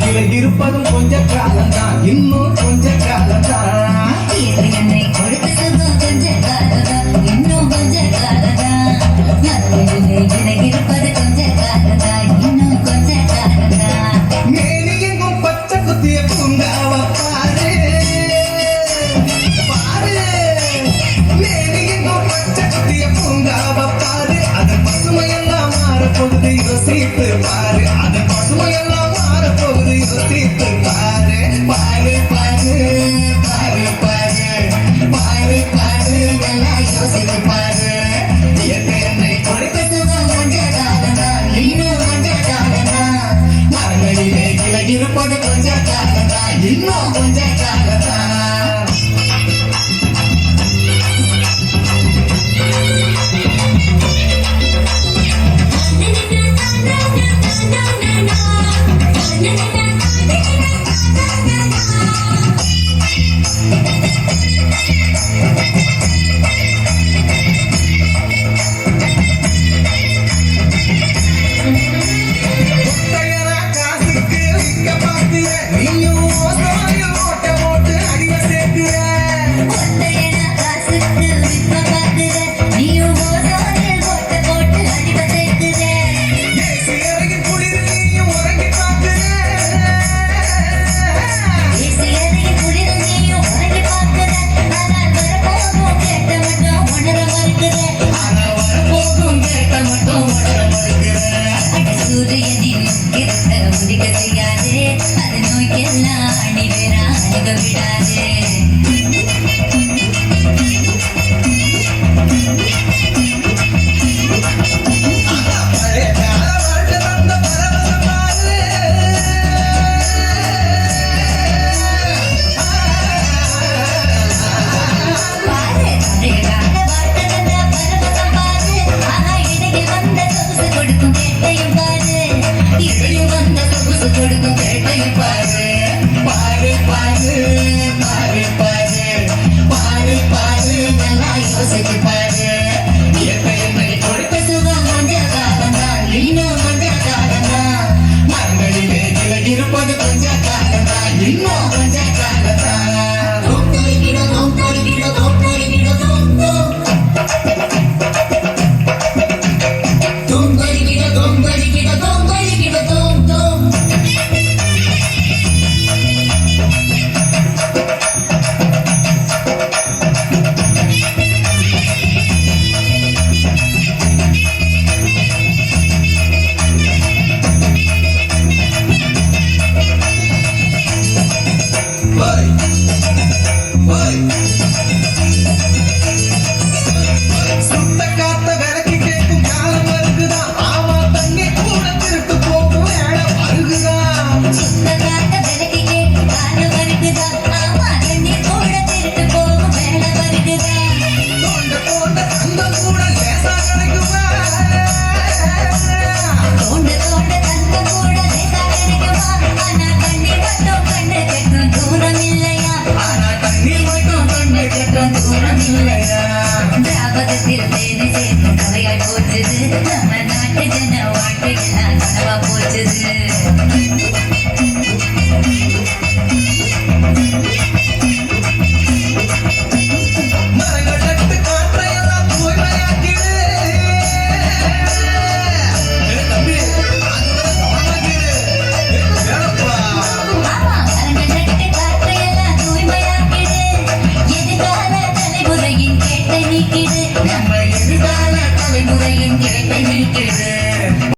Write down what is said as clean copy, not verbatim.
இருப்பதும் கொஞ்ச காலம்தான், இன்னும் கொஞ்ச காலம்தான். என்னை கொடுத்ததும் கொஞ்ச காலம்தான், இன்னும் கொஞ்ச காலம்தான். இருப்பது கொஞ்ச காலம்தான், இன்னும் கொஞ்ச காலம்தான். மேனி எங்கும் பச்சை குத்திய பூங்காவ பாரு பாரு. மேனி எங்கும் பச்சை குத்திய பூங்காவ பாரு. அதன் பசுமையெல்லாம் மாறப்போகுது, யோசித்து பாரு. அதன் பசுமையெல்லாம் மாறப்போகுது, யோசித்து பாரு. பாரு பாரு பாரு பாரு பாரு பாரு, எல்லாம் யோசித்து பாரு. என்னை கொடுத்ததும் கொஞ்ச காலம்தான், இன்னும் கொஞ்ச காலம்தான். மரங்களிலே கிளை இருப்பது கொஞ்ச காலம்தான், இன்னும் கொஞ்ச காலம்தான். இருப்பது கொஞ்ச காலம்தான், இன்னும் கொஞ்ச காலம்தான். சுத்த காத்த விளக்கி கேட்கும் காலம் வருகுதா. ஆமா தண்ணி கூட திருட்டு போகும் வேலை வருகுதா. சுத்த காத்த விளக்கி கேட்கும் காலம் வருகுதா. ஆமா தண்ணி கூட திருட்டு போகும் வேலை வருகுதா. தோண்ட தோண்ட தங்கம் கூட லேசா கிடைக்குமா. தோண்ட தோண்ட தங்கம் கூட லேசா கிடைக்குமா. ஆனா தண்ணி மட்டும் கண்ணு கட்டும் தூரம் இல்லையா. ஆனா தண்ணி மட்டும் கண்ணு கட்டும் தூரம் இல்லையா. திராபகத்தில் தேடி சேர்க்கும் கதையாய் போச்சுது. நம்ம நாட்டு ஜன வாழ்க்கையெல்லாம் கனவா போச்சுது.